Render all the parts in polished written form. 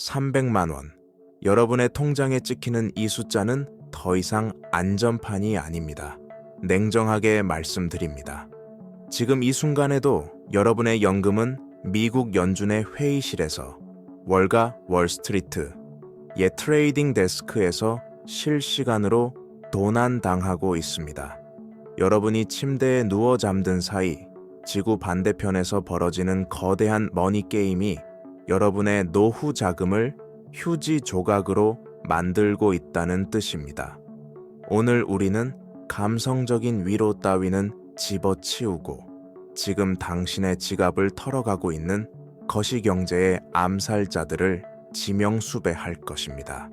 300만 원. 여러분의 통장에 찍히는 이 숫자는 더 이상 안전판이 아닙니다. 냉정하게 말씀드립니다. 지금 이 순간에도 여러분의 연금은 미국 연준의 회의실에서 월가 월스트리트 옛 트레이딩 데스크에서 실시간으로 도난당하고 있습니다. 여러분이 침대에 누워 잠든 사이 지구 반대편에서 벌어지는 거대한 머니 게임이 여러분의 노후 자금을 휴지 조각으로 만들고 있다는 뜻입니다. 오늘 우리는 감성적인 위로 따위는 집어치우고 지금 당신의 지갑을 털어가고 있는 거시경제의 암살자들을 지명수배할 것입니다.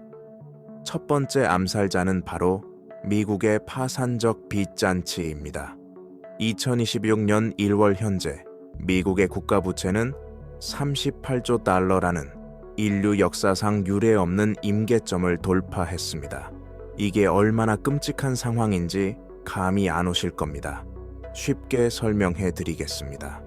첫 번째 암살자는 바로 미국의 파산적 빚잔치입니다. 2026년 1월 현재 미국의 국가부채는 38조 달러라는 인류 역사상 유례없는 임계점을 돌파했습니다. 이게 얼마나 끔찍한 상황인지 감이 안 오실 겁니다. 쉽게 설명해 드리겠습니다.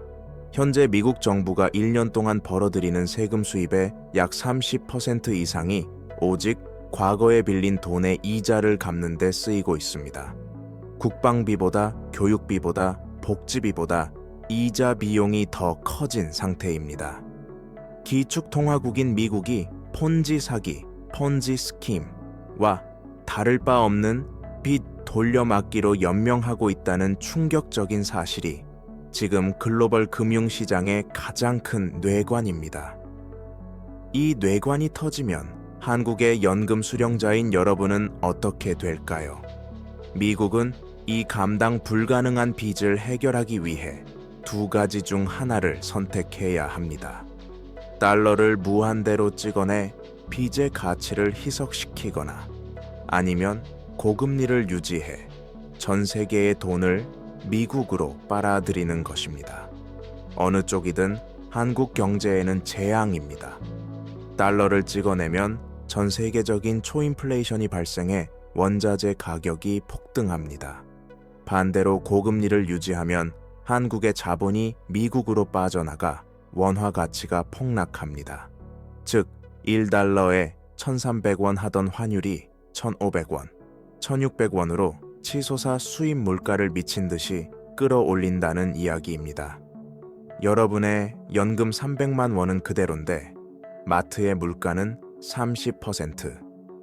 현재 미국 정부가 1년 동안 벌어들이는 세금 수입의 약 30% 이상이 오직 과거에 빌린 돈의 이자를 갚는 데 쓰이고 있습니다. 국방비보다 교육비보다 복지비보다 이자 비용이 더 커진 상태입니다. 기축통화국인 미국이 폰지 사기, 폰지 스킴과 다를 바 없는 빚 돌려막기로 연명하고 있다는 충격적인 사실이 지금 글로벌 금융시장의 가장 큰 뇌관입니다. 이 뇌관이 터지면 한국의 연금 수령자인 여러분은 어떻게 될까요? 미국은 이 감당 불가능한 빚을 해결하기 위해 두 가지 중 하나를 선택해야 합니다. 달러를 무한대로 찍어내 빚의 가치를 희석시키거나 아니면 고금리를 유지해 전 세계의 돈을 미국으로 빨아들이는 것입니다. 어느 쪽이든 한국 경제에는 재앙입니다. 달러를 찍어내면 전 세계적인 초인플레이션이 발생해 원자재 가격이 폭등합니다. 반대로 고금리를 유지하면 한국의 자본이 미국으로 빠져나가 원화 가치가 폭락합니다. 즉, 1달러에 1,300원 하던 환율이 1,500원, 1,600원으로 치솟아 수입 물가를 미친 듯이 끌어올린다는 이야기입니다. 여러분의 연금 300만 원은 그대로인데 마트의 물가는 30%,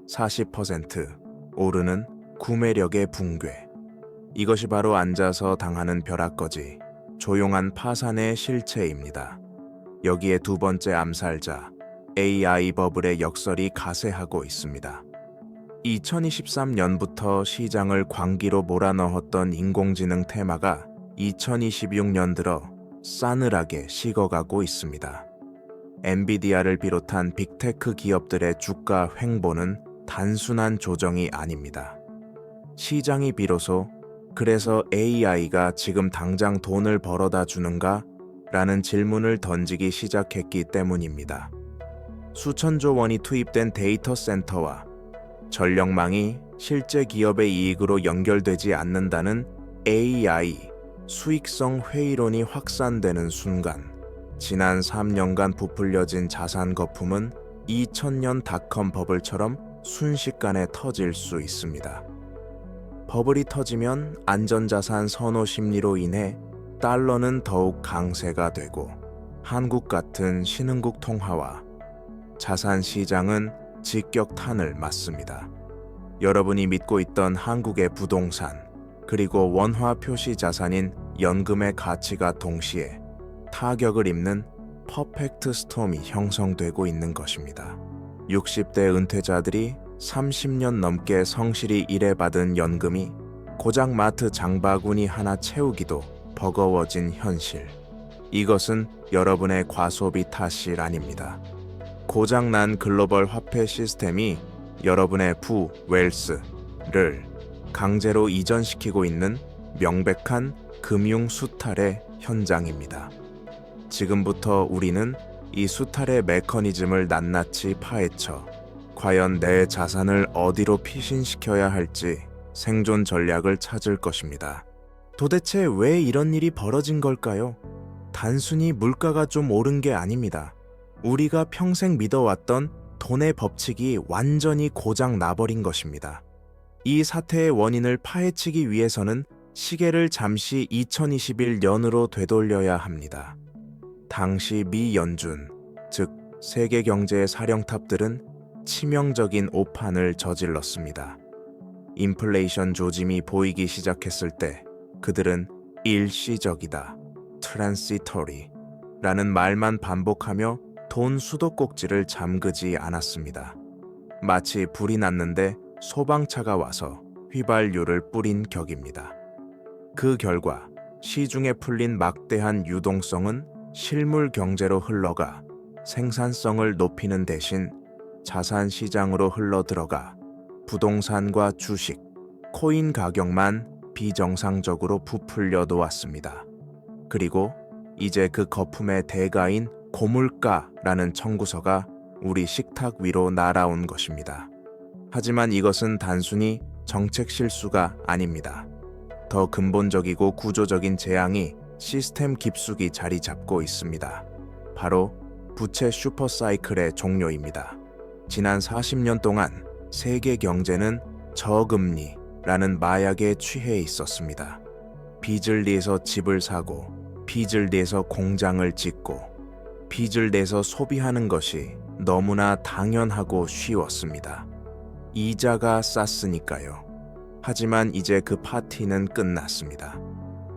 40% 오르는 구매력의 붕괴. 이것이 바로 앉아서 당하는 벼락거지, 조용한 파산의 실체입니다. 여기에 두 번째 암살자, AI 버블의 역설이 가세하고 있습니다. 2023년부터 시장을 광기로 몰아넣었던 인공지능 테마가 2026년 들어 싸늘하게 식어가고 있습니다. 엔비디아를 비롯한 빅테크 기업들의 주가 횡보는 단순한 조정이 아닙니다. 시장이 비로소 그래서 AI가 지금 당장 돈을 벌어다 주는가? 라는 질문을 던지기 시작했기 때문입니다. 수천조 원이 투입된 데이터 센터와 전력망이 실제 기업의 이익으로 연결되지 않는다는 AI 수익성 회의론이 확산되는 순간 지난 3년간 부풀려진 자산 거품은 2000년 닷컴 버블처럼 순식간에 터질 수 있습니다. 버블이 터지면 안전자산 선호 심리로 인해 달러는 더욱 강세가 되고 한국 같은 신흥국 통화와 자산 시장은 직격탄을 맞습니다. 여러분이 믿고 있던 한국의 부동산 그리고 원화 표시 자산인 연금의 가치가 동시에 타격을 입는 퍼펙트 스톰이 형성되고 있는 것입니다. 60대 은퇴자들이 30년 넘게 성실히 일해받은 연금이 고작 마트 장바구니 하나 채우기도 버거워진 현실. 이것은 여러분의 과소비 탓이 아닙니다. 고장난 글로벌 화폐 시스템이 여러분의 웰스를 강제로 이전시키고 있는 명백한 금융 수탈의 현장입니다. 지금부터 우리는 이 수탈의 메커니즘을 낱낱이 파헤쳐 과연 내 자산을 어디로 피신시켜야 할지 생존 전략을 찾을 것입니다. 도대체 왜 이런 일이 벌어진 걸까요? 단순히 물가가 좀 오른 게 아닙니다. 우리가 평생 믿어왔던 돈의 법칙이 완전히 고장 나버린 것입니다. 이 사태의 원인을 파헤치기 위해서는 시계를 잠시 2021년으로 되돌려야 합니다. 당시 미 연준, 즉 세계 경제의 사령탑들은 치명적인 오판을 저질렀습니다. 인플레이션 조짐이 보이기 시작했을 때 그들은 일시적이다, transitory 라는 말만 반복하며 돈 수도꼭지를 잠그지 않았습니다. 마치 불이 났는데 소방차가 와서 휘발유를 뿌린 격입니다. 그 결과 시중에 풀린 막대한 유동성은 실물 경제로 흘러가 생산성을 높이는 대신 자산 시장으로 흘러들어가 부동산과 주식, 코인 가격만 비정상적으로 부풀려 놓았습니다. 그리고 이제 그 거품의 대가인 고물가라는 청구서가 우리 식탁 위로 날아온 것입니다. 하지만 이것은 단순히 정책 실수가 아닙니다. 더 근본적이고 구조적인 재앙이 시스템 깊숙이 자리 잡고 있습니다. 바로 부채 슈퍼사이클의 종료입니다. 지난 40년 동안 세계 경제는 저금리라는 마약에 취해 있었습니다. 빚을 내서 집을 사고, 빚을 내서 공장을 짓고, 빚을 내서 소비하는 것이 너무나 당연하고 쉬웠습니다. 이자가 쌌으니까요. 하지만 이제 그 파티는 끝났습니다.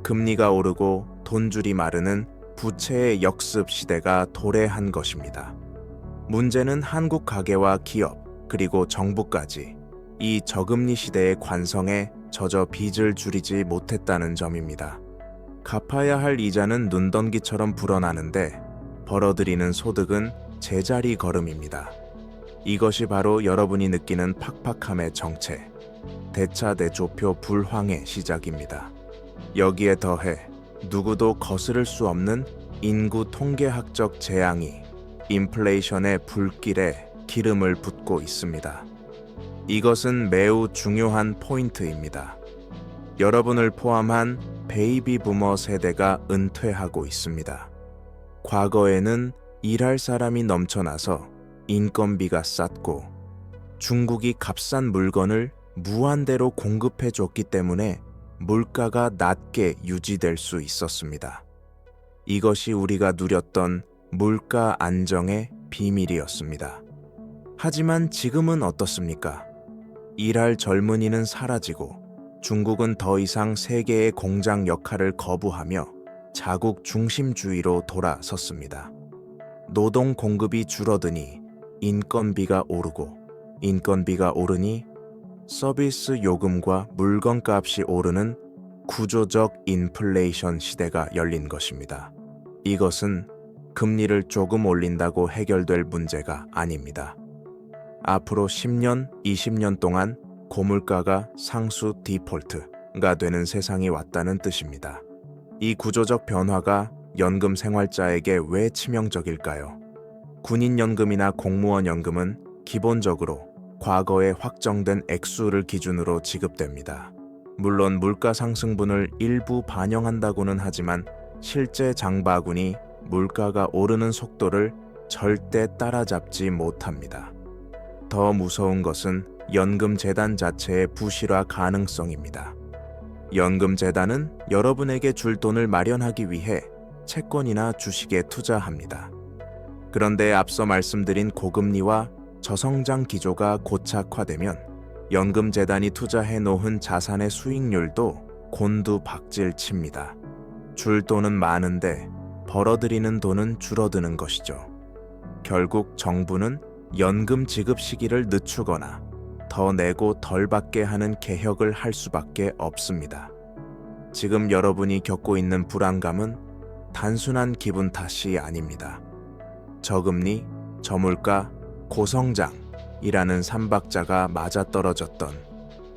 금리가 오르고 돈줄이 마르는 부채의 역습 시대가 도래한 것입니다. 문제는 한국 가계와 기업, 그리고 정부까지 이 저금리 시대의 관성에 젖어 빚을 줄이지 못했다는 점입니다. 갚아야 할 이자는 눈덩이처럼 불어나는데 벌어들이는 소득은 제자리 걸음입니다. 이것이 바로 여러분이 느끼는 팍팍함의 정체, 대차대조표 불황의 시작입니다. 여기에 더해 누구도 거스를 수 없는 인구 통계학적 재앙이 인플레이션의 불길에 기름을 붓고 있습니다. 이것은 매우 중요한 포인트입니다. 여러분을 포함한 베이비 부머 세대가 은퇴하고 있습니다. 과거에는 일할 사람이 넘쳐나서 인건비가 쌌고 중국이 값싼 물건을 무한대로 공급해줬기 때문에 물가가 낮게 유지될 수 있었습니다. 이것이 우리가 누렸던 물가 안정의 비밀이었습니다. 하지만 지금은 어떻습니까? 일할 젊은이는 사라지고 중국은 더 이상 세계의 공장 역할을 거부하며 자국 중심주의로 돌아섰습니다. 노동 공급이 줄어드니 인건비가 오르고, 인건비가 오르니 서비스 요금과 물건값이 오르는 구조적 인플레이션 시대가 열린 것입니다. 이것은 금리를 조금 올린다고 해결될 문제가 아닙니다. 앞으로 10년, 20년 동안 고물가가 상수 디폴트가 되는 세상이 왔다는 뜻입니다. 이 구조적 변화가 연금 생활자에게 왜 치명적일까요? 군인연금이나 공무원연금은 기본적으로 과거에 확정된 액수를 기준으로 지급됩니다. 물론 물가 상승분을 일부 반영한다고는 하지만 실제 장바구니 물가가 오르는 속도를 절대 따라잡지 못합니다. 더 무서운 것은 연금재단 자체의 부실화 가능성입니다. 연금재단은 여러분에게 줄 돈을 마련하기 위해 채권이나 주식에 투자합니다. 그런데 앞서 말씀드린 고금리와 저성장 기조가 고착화되면 연금재단이 투자해 놓은 자산의 수익률도 곤두박질 칩니다. 줄 돈은 많은데 벌어들이는 돈은 줄어드는 것이죠. 결국 정부는 연금 지급 시기를 늦추거나 더 내고 덜 받게 하는 개혁을 할 수밖에 없습니다. 지금 여러분이 겪고 있는 불안감은 단순한 기분 탓이 아닙니다. 저금리, 저물가, 고성장이라는 삼박자가 맞아떨어졌던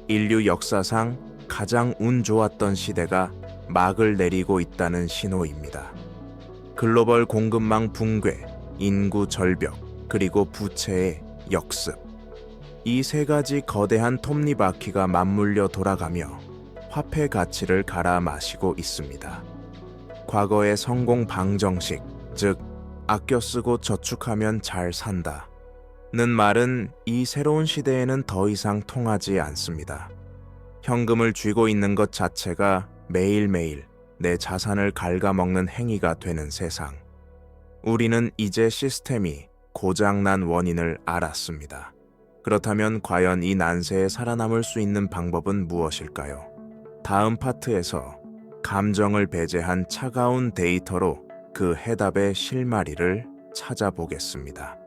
인류 역사상 가장 운 좋았던 시대가 막을 내리고 있다는 신호입니다. 글로벌 공급망 붕괴, 인구 절벽, 그리고 부채의 역습. 이 세 가지 거대한 톱니바퀴가 맞물려 돌아가며 화폐 가치를 갈아 마시고 있습니다. 과거의 성공 방정식, 즉 아껴 쓰고 저축하면 잘 산다 말은 이 새로운 시대에는 더 이상 통하지 않습니다. 현금을 쥐고 있는 것 자체가 매일매일 내 자산을 갉아먹는 행위가 되는 세상. 우리는 이제 시스템이 고장난 원인을 알았습니다. 그렇다면 과연 이 난세에 살아남을 수 있는 방법은 무엇일까요? 다음 파트에서 감정을 배제한 차가운 데이터로 그 해답의 실마리를 찾아보겠습니다.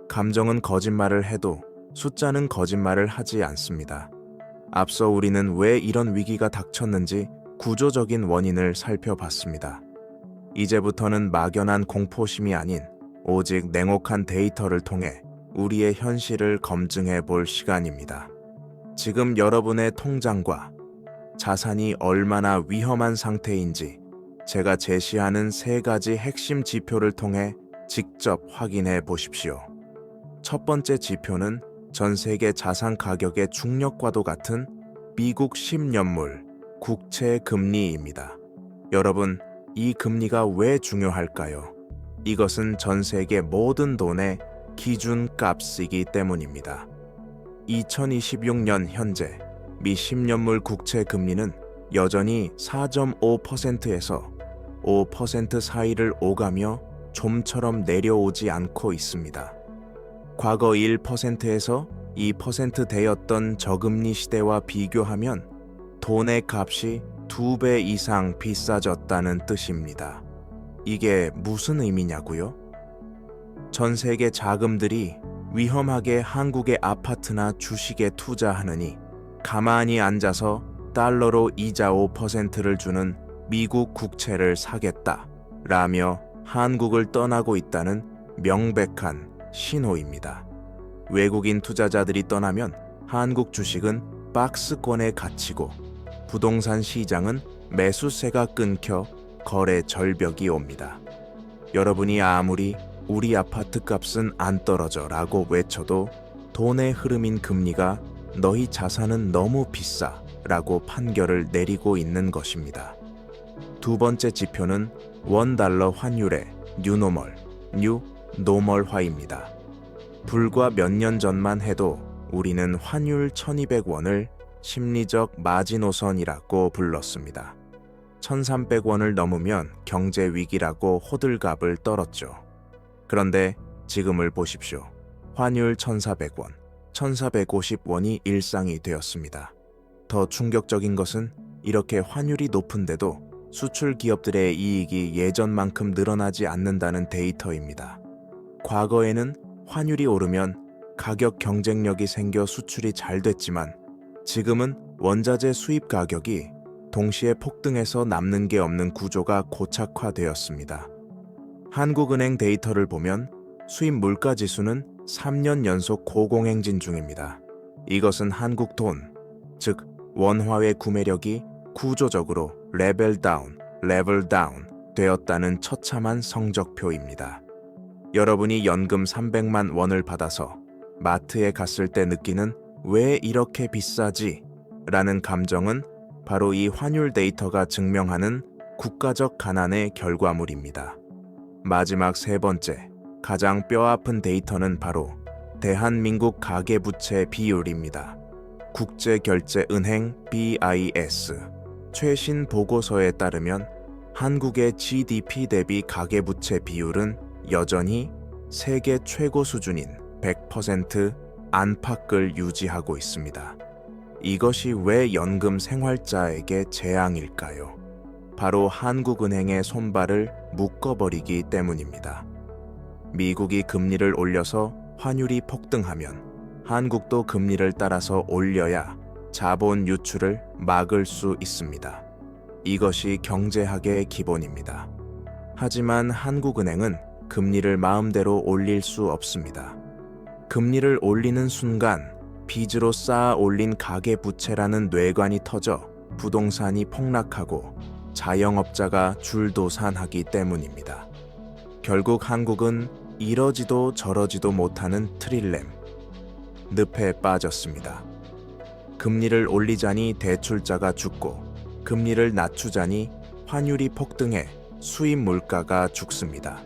감정은 거짓말을 해도 숫자는 거짓말을 하지 않습니다. 앞서 우리는 왜 이런 위기가 닥쳤는지 구조적인 원인을 살펴봤습니다. 이제부터는 막연한 공포심이 아닌 오직 냉혹한 데이터를 통해 우리의 현실을 검증해 볼 시간입니다. 지금 여러분의 통장과 자산이 얼마나 위험한 상태인지 제가 제시하는 3가지 핵심 지표를 통해 직접 확인해 보십시오. 첫 번째 지표는 전 세계 자산 가격의 중력과도 같은 미국 10년물 국채 금리입니다. 여러분, 이 금리가 왜 중요할까요? 이것은 전 세계 모든 돈의 기준값이기 때문입니다. 2026년 현재 미 10년물 국채 금리는 여전히 4.5%에서 5% 사이를 오가며 좀처럼 내려오지 않고 있습니다. 과거 1%에서 2%대였던 저금리 시대와 비교하면 돈의 값이 2배 이상 비싸졌다는 뜻입니다. 이게 무슨 의미냐고요? 전 세계 자금들이 위험하게 한국의 아파트나 주식에 투자하느니 가만히 앉아서 달러로 이자 5%를 주는 미국 국채를 사겠다 라며 한국을 떠나고 있다는 명백한 신호입니다. 외국인 투자자들이 떠나면 한국 주식은 박스권에 갇히고 부동산 시장은 매수세가 끊겨 거래 절벽이 옵니다. 여러분이 아무리 우리 아파트 값은 안 떨어져 라고 외쳐도 돈의 흐름인 금리가 너희 자산은 너무 비싸 라고 판결을 내리고 있는 것입니다. 두 번째 지표는 원달러 환율의 뉴노멀화입니다. 불과 몇 년 전만 해도 우리는 환율 1200원을 심리적 마지노선이라고 불렀습니다. 1300원을 넘으면 경제 위기라고 호들갑을 떨었죠. 그런데 지금을 보십시오. 환율 1400원, 1450원이 일상이 되었습니다. 더 충격적인 것은 이렇게 환율이 높은데도 수출 기업들의 이익이 예전만큼 늘어나지 않는다는 데이터입니다. 과거에는 환율이 오르면 가격 경쟁력이 생겨 수출이 잘 됐지만 지금은 원자재 수입 가격이 동시에 폭등해서 남는 게 없는 구조가 고착화되었습니다. 한국은행 데이터를 보면 수입 물가 지수는 3년 연속 고공행진 중입니다. 이것은 한국 돈, 즉 원화의 구매력이 구조적으로 레벨 다운 되었다는 처참한 성적표입니다. 여러분이 연금 300만 원을 받아서 마트에 갔을 때 느끼는 왜 이렇게 비싸지? 라는 감정은 바로 이 환율 데이터가 증명하는 국가적 가난의 결과물입니다. 마지막 3번째, 가장 뼈아픈 데이터는 바로 대한민국 가계부채 비율입니다. 국제결제은행 BIS 최신 보고서에 따르면 한국의 GDP 대비 가계부채 비율은 여전히 세계 최고 수준인 100% 안팎을 유지하고 있습니다. 이것이 왜 연금 생활자에게 재앙일까요? 바로 한국은행의 손발을 묶어버리기 때문입니다. 미국이 금리를 올려서 환율이 폭등하면 한국도 금리를 따라서 올려야 자본 유출을 막을 수 있습니다. 이것이 경제학의 기본입니다. 하지만 한국은행은 금리를 마음대로 올릴 수 없습니다. 금리를 올리는 순간 빚으로 쌓아 올린 가계부채라는 뇌관이 터져 부동산이 폭락하고 자영업자가 줄도산하기 때문입니다. 결국 한국은 이러지도 저러지도 못하는 트릴렘, 늪에 빠졌습니다. 금리를 올리자니 대출자가 죽고 금리를 낮추자니 환율이 폭등해 수입 물가가 죽습니다.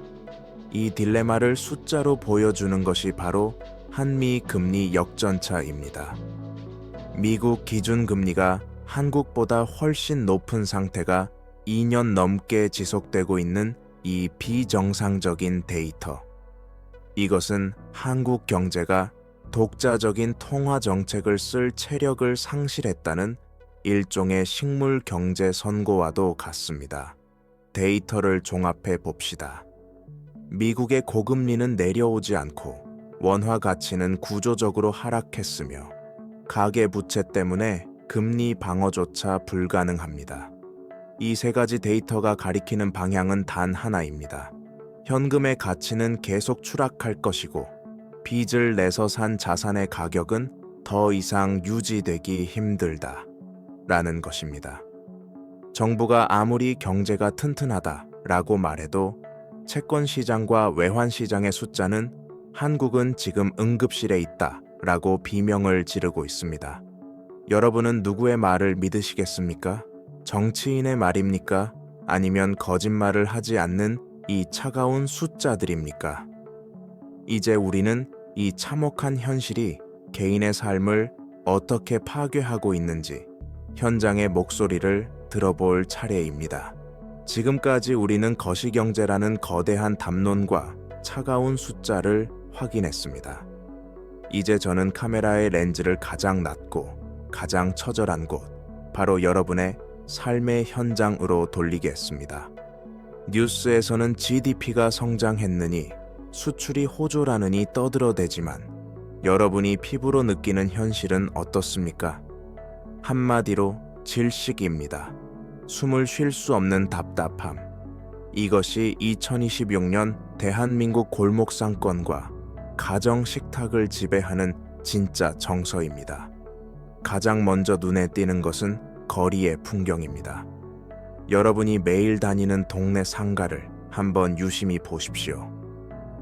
이 딜레마를 숫자로 보여주는 것이 바로 한미 금리 역전차입니다. 미국 기준금리가 한국보다 훨씬 높은 상태가 2년 넘게 지속되고 있는 이 비정상적인 데이터. 이것은 한국 경제가 독자적인 통화 정책을 쓸 체력을 상실했다는 일종의 식물 경제 선고와도 같습니다. 데이터를 종합해 봅시다. 미국의 고금리는 내려오지 않고 원화 가치는 구조적으로 하락했으며 가계 부채 때문에 금리 방어조차 불가능합니다. 이 세 가지 데이터가 가리키는 방향은 단 하나입니다. 현금의 가치는 계속 추락할 것이고 빚을 내서 산 자산의 가격은 더 이상 유지되기 힘들다 라는 것입니다. 정부가 아무리 경제가 튼튼하다라고 말해도 채권 시장과 외환 시장의 숫자는 한국은 지금 응급실에 있다 라고 비명을 지르고 있습니다. 여러분은 누구의 말을 믿으시겠습니까? 정치인의 말입니까? 아니면 거짓말을 하지 않는 이 차가운 숫자들입니까? 이제 우리는 이 참혹한 현실이 개인의 삶을 어떻게 파괴하고 있는지 현장의 목소리를 들어볼 차례입니다. 지금까지 우리는 거시경제라는 거대한 담론과 차가운 숫자를 확인했습니다. 이제 저는 카메라의 렌즈를 가장 낮고 가장 처절한 곳, 바로 여러분의 삶의 현장으로 돌리겠습니다. 뉴스에서는 GDP가 성장했느니 수출이 호조라느니 떠들어대지만 여러분이 피부로 느끼는 현실은 어떻습니까? 한마디로 질식입니다. 숨을 쉴 수 없는 답답함. 이것이 2026년 대한민국 골목상권과 가정 식탁을 지배하는 진짜 정서입니다. 가장 먼저 눈에 띄는 것은 거리의 풍경입니다. 여러분이 매일 다니는 동네 상가를 한번 유심히 보십시오.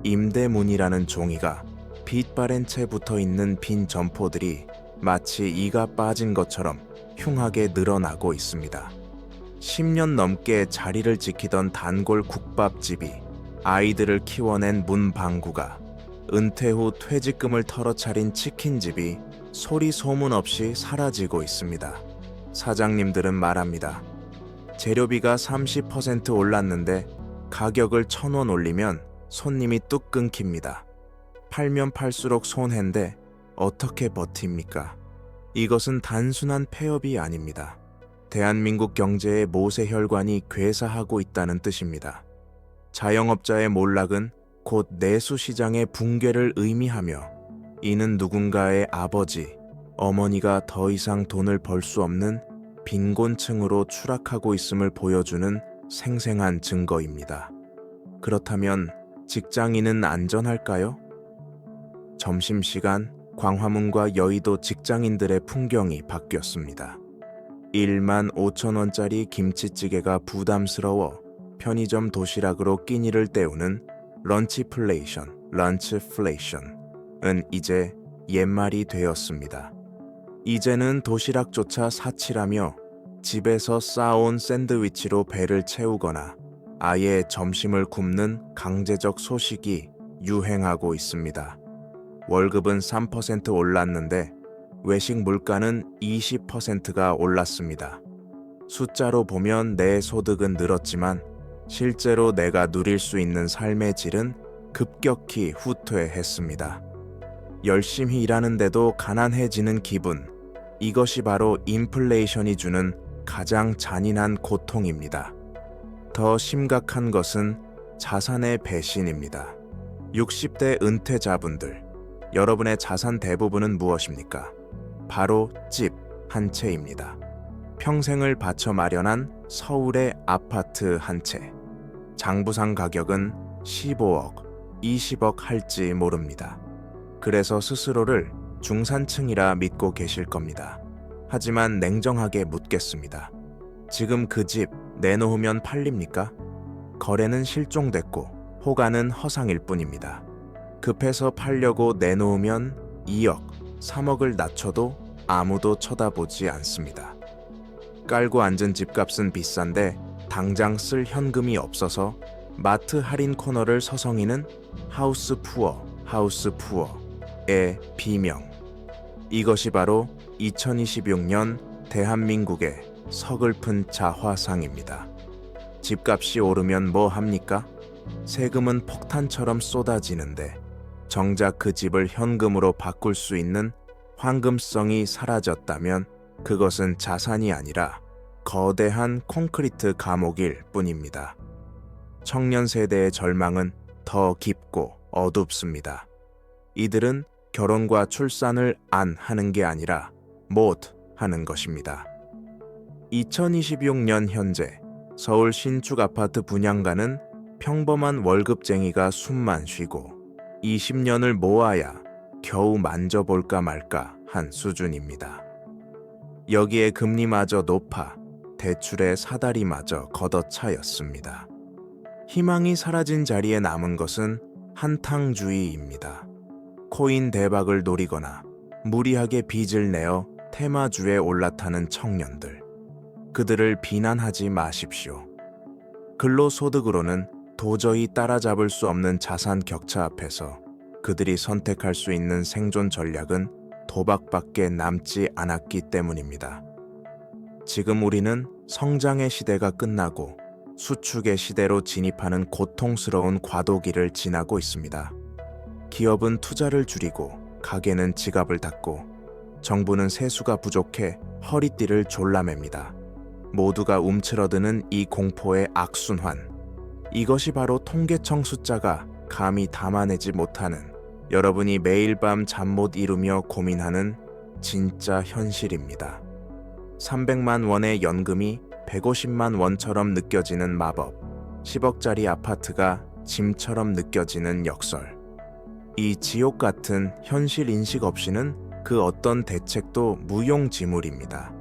임대문이라는 종이가 빛바랜 채 붙어있는 빈 점포들이 마치 이가 빠진 것처럼 흉하게 늘어나고 있습니다. 10년 넘게 자리를 지키던 단골 국밥집이 아이들을 키워낸 문방구가 은퇴 후 퇴직금을 털어차린 치킨집이 소리 소문 없이 사라지고 있습니다. 사장님들은 말합니다. 재료비가 30% 올랐는데 가격을 1,000원 올리면 손님이 뚝 끊깁니다. 팔면 팔수록 손해인데 어떻게 버팁니까? 이것은 단순한 폐업이 아닙니다. 대한민국 경제의 모세혈관이 괴사하고 있다는 뜻입니다. 자영업자의 몰락은 곧 내수시장의 붕괴를 의미하며 이는 누군가의 아버지, 어머니가 더 이상 돈을 벌 수 없는 빈곤층으로 추락하고 있음을 보여주는 생생한 증거입니다. 그렇다면 직장인은 안전할까요? 점심시간 광화문과 여의도 직장인들의 풍경이 바뀌었습니다. 15,000원짜리 김치찌개가 부담스러워 편의점 도시락으로 끼니를 때우는 런치플레이션은 이제 옛말이 되었습니다. 이제는 도시락조차 사치라며 집에서 싸온 샌드위치로 배를 채우거나 아예 점심을 굶는 강제적 소식이 유행하고 있습니다. 월급은 3% 올랐는데 외식 물가는 20%가 올랐습니다. 숫자로 보면 내 소득은 늘었지만 실제로 내가 누릴 수 있는 삶의 질은 급격히 후퇴했습니다. 열심히 일하는데도 가난해지는 기분, 이것이 바로 인플레이션이 주는 가장 잔인한 고통입니다. 더 심각한 것은 자산의 배신입니다. 60대 은퇴자분들, 여러분의 자산 대부분은 무엇입니까? 바로 집 한 채입니다. 평생을 바쳐 마련한 서울의 아파트 한 채. 장부상 가격은 15억, 20억 할지 모릅니다. 그래서 스스로를 중산층이라 믿고 계실 겁니다. 하지만 냉정하게 묻겠습니다. 지금 그 집 내놓으면 팔립니까? 거래는 실종됐고 호가는 허상일 뿐입니다. 급해서 팔려고 내놓으면 2억, 3억을 낮춰도 아무도 쳐다보지 않습니다. 깔고 앉은 집값은 비싼데 당장 쓸 현금이 없어서 마트 할인 코너를 서성이는 하우스 푸어. 비명. 이것이 바로 2026년 대한민국의 서글픈 자화상입니다. 집값이 오르면 뭐 합니까? 세금은 폭탄처럼 쏟아지는데 정작 그 집을 현금으로 바꿀 수 있는 황금성이 사라졌다면 그것은 자산이 아니라 거대한 콘크리트 감옥일 뿐입니다. 청년 세대의 절망은 더 깊고 어둡습니다. 이들은 결혼과 출산을 안 하는 게 아니라 못 하는 것입니다. 2026년 현재 서울 신축 아파트 분양가는 평범한 월급쟁이가 숨만 쉬고 20년을 모아야 겨우 만져볼까 말까 한 수준입니다. 여기에 금리마저 높아 대출의 사다리마저 걷어차였습니다. 희망이 사라진 자리에 남은 것은 한탕주의입니다. 코인 대박을 노리거나 무리하게 빚을 내어 테마주에 올라타는 청년들. 그들을 비난하지 마십시오. 근로소득으로는 도저히 따라잡을 수 없는 자산 격차 앞에서 그들이 선택할 수 있는 생존 전략은 도박밖에 남지 않았기 때문입니다. 지금 우리는 성장의 시대가 끝나고 수축의 시대로 진입하는 고통스러운 과도기를 지나고 있습니다. 기업은 투자를 줄이고 가게는 지갑을 닫고 정부는 세수가 부족해 허리띠를 졸라맵니다. 모두가 움츠러드는 이 공포의 악순환. 이것이 바로 통계청 숫자가 감히 담아내지 못하는 여러분이 매일 밤 잠 못 이루며 고민하는 진짜 현실입니다. 300만 원의 연금이 150만 원처럼 느껴지는 마법, 10억짜리 아파트가 짐처럼 느껴지는 역설. 이 지옥 같은 현실 인식 없이는 그 어떤 대책도 무용지물입니다.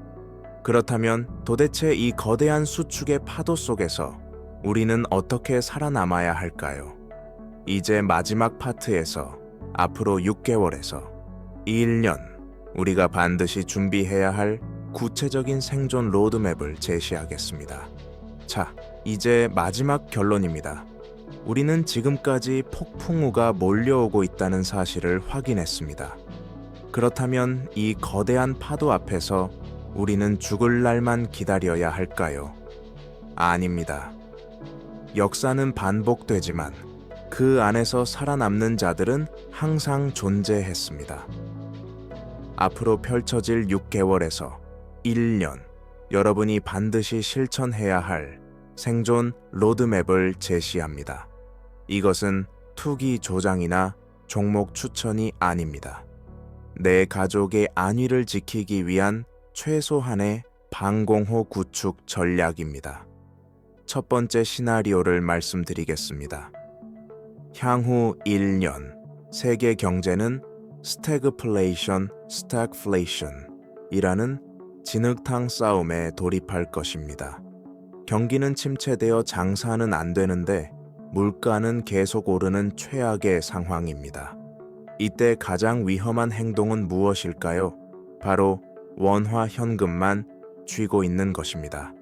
그렇다면 도대체 이 거대한 수축의 파도 속에서 우리는 어떻게 살아남아야 할까요? 이제 마지막 파트에서 앞으로 6개월에서 1년 우리가 반드시 준비해야 할 구체적인 생존 로드맵을 제시하겠습니다. 자, 이제 마지막 결론입니다. 우리는 지금까지 폭풍우가 몰려오고 있다는 사실을 확인했습니다. 그렇다면 이 거대한 파도 앞에서 우리는 죽을 날만 기다려야 할까요? 아닙니다. 역사는 반복되지만 그 안에서 살아남는 자들은 항상 존재했습니다. 앞으로 펼쳐질 6개월에서 1년, 여러분이 반드시 실천해야 할 생존 로드맵을 제시합니다. 이것은 투기 조장이나 종목 추천이 아닙니다. 내 가족의 안위를 지키기 위한 최소한의 방공호 구축 전략입니다. 첫 번째 시나리오를 말씀드리겠습니다. 향후 1년, 세계 경제는 스태그플레이션, 스태그플레이션이라는 진흙탕 싸움에 돌입할 것입니다. 경기는 침체되어 장사는 안 되는데 물가는 계속 오르는 최악의 상황입니다. 이때 가장 위험한 행동은 무엇일까요? 바로 원화 현금만 쥐고 있는 것입니다.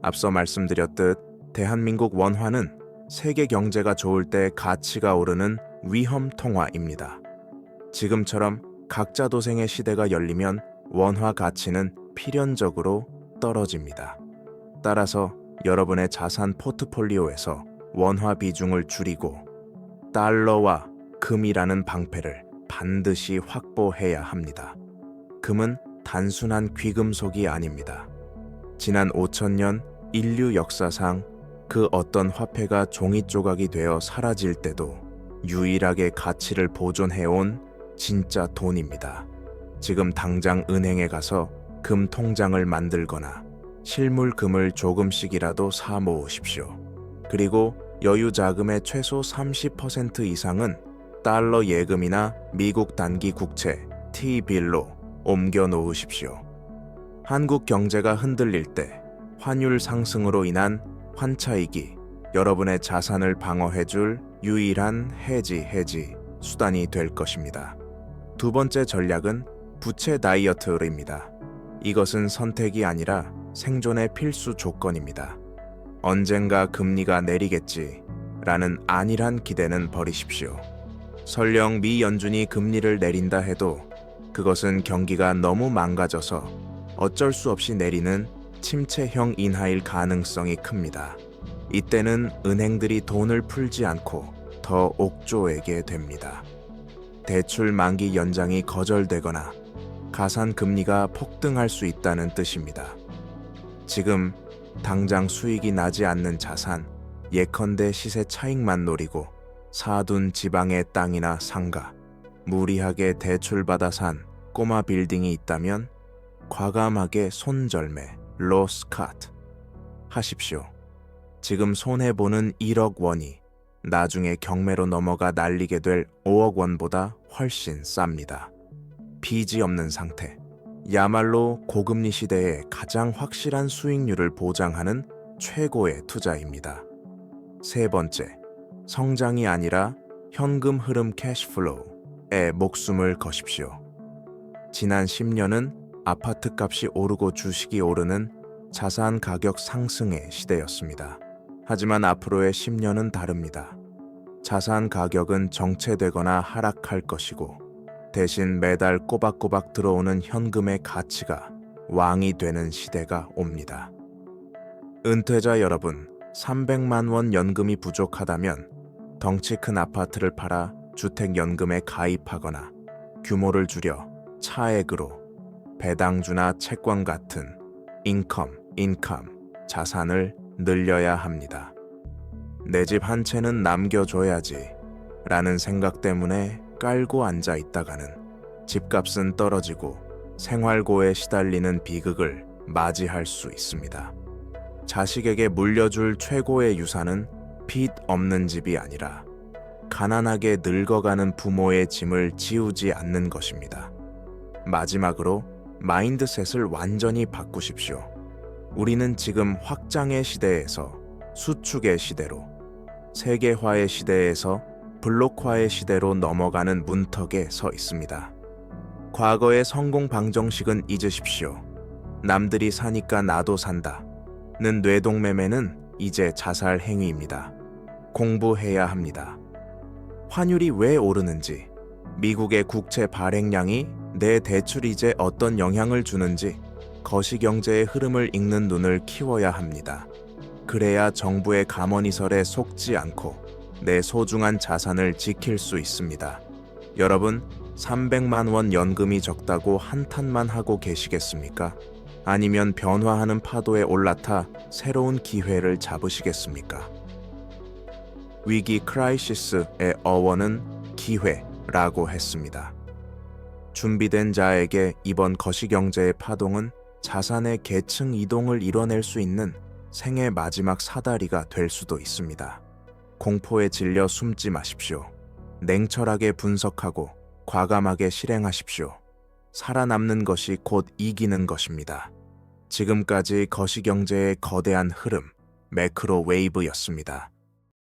앞서 말씀드렸듯 대한민국 원화는 세계 경제가 좋을 때 가치가 오르는 위험 통화입니다. 지금처럼 각자 도생의 시대가 열리면 원화 가치는 필연적으로 떨어집니다. 따라서 여러분의 자산 포트폴리오에서 원화 비중을 줄이고 달러와 금이라는 방패를 반드시 확보해야 합니다. 금은 단순한 귀금속이 아닙니다. 지난 5,000년 인류 역사상 그 어떤 화폐가 종이 조각이 되어 사라질 때도 유일하게 가치를 보존해온 진짜 돈입니다. 지금 당장 은행에 가서 금 통장을 만들거나 실물 금을 조금씩이라도 사 모으십시오. 그리고 여유 자금의 최소 30% 이상은 달러 예금이나 미국 단기 국채, T빌로 옮겨 놓으십시오. 한국 경제가 흔들릴 때 환율 상승으로 인한 환차익이 여러분의 자산을 방어해줄 유일한 해지 수단이 될 것입니다. 두 번째 전략은 부채 다이어트입니다. 이것은 선택이 아니라 생존의 필수 조건입니다. 언젠가 금리가 내리겠지 라는 안일한 기대는 버리십시오. 설령 미 연준이 금리를 내린다 해도 그것은 경기가 너무 망가져서 어쩔 수 없이 내리는 침체형 인하일 가능성이 큽니다. 이때는 은행들이 돈을 풀지 않고 더 옥조에게 됩니다. 대출 만기 연장이 거절되거나 가산 금리가 폭등할 수 있다는 뜻입니다. 지금 당장 수익이 나지 않는 자산, 예컨대 시세 차익만 노리고 사둔 지방의 땅이나 상가, 무리하게 대출받아 산 꼬마 빌딩이 있다면 과감하게 손절매, 로스카트 하십시오. 지금 손해보는 1억 원이 나중에 경매로 넘어가 날리게 될 5억 원보다 훨씬 쌉니다. 빚이 없는 상태, 야말로 고금리 시대에 가장 확실한 수익률을 보장하는 최고의 투자입니다. 세 번째, 성장이 아니라 현금 흐름 캐시플로우에 목숨을 거십시오. 지난 10년은 아파트 값이 오르고 주식이 오르는 자산 가격 상승의 시대였습니다. 하지만 앞으로의 10년은 다릅니다. 자산 가격은 정체되거나 하락할 것이고 대신 매달 꼬박꼬박 들어오는 현금의 가치가 왕이 되는 시대가 옵니다. 은퇴자 여러분, 300만 원 연금이 부족하다면 덩치 큰 아파트를 팔아 주택연금에 가입하거나 규모를 줄여 차액으로 배당주나 채권 같은 인컴, 자산을 늘려야 합니다. 내 집 한 채는 남겨줘야지 라는 생각 때문에 깔고 앉아 있다가는 집값은 떨어지고 생활고에 시달리는 비극을 맞이할 수 있습니다. 자식에게 물려줄 최고의 유산은 빚 없는 집이 아니라 가난하게 늙어가는 부모의 짐을 지우지 않는 것입니다. 마지막으로 마인드셋을 완전히 바꾸십시오. 우리는 지금 확장의 시대에서 수축의 시대로, 세계화의 시대에서 블록화의 시대로 넘어가는 문턱에 서 있습니다. 과거의 성공 방정식은 잊으십시오. 남들이 사니까 나도 산다는 뇌동매매는 이제 자살 행위입니다. 공부해야 합니다. 환율이 왜 오르는지, 미국의 국채 발행량이 내 대출이자에 어떤 영향을 주는지 거시경제의 흐름을 읽는 눈을 키워야 합니다. 그래야 정부의 감언이설에 속지 않고 내 소중한 자산을 지킬 수 있습니다. 여러분, 300만 원 연금이 적다고 한탄만 하고 계시겠습니까? 아니면 변화하는 파도에 올라타 새로운 기회를 잡으시겠습니까? 위기 크라이시스의 어원은 기회라고 했습니다. 준비된 자에게 이번 거시경제의 파동은 자산의 계층 이동을 이뤄낼 수 있는 생의 마지막 사다리가 될 수도 있습니다. 공포에 질려 숨지 마십시오. 냉철하게 분석하고 과감하게 실행하십시오. 살아남는 것이 곧 이기는 것입니다. 지금까지 거시경제의 거대한 흐름, 매크로 웨이브였습니다.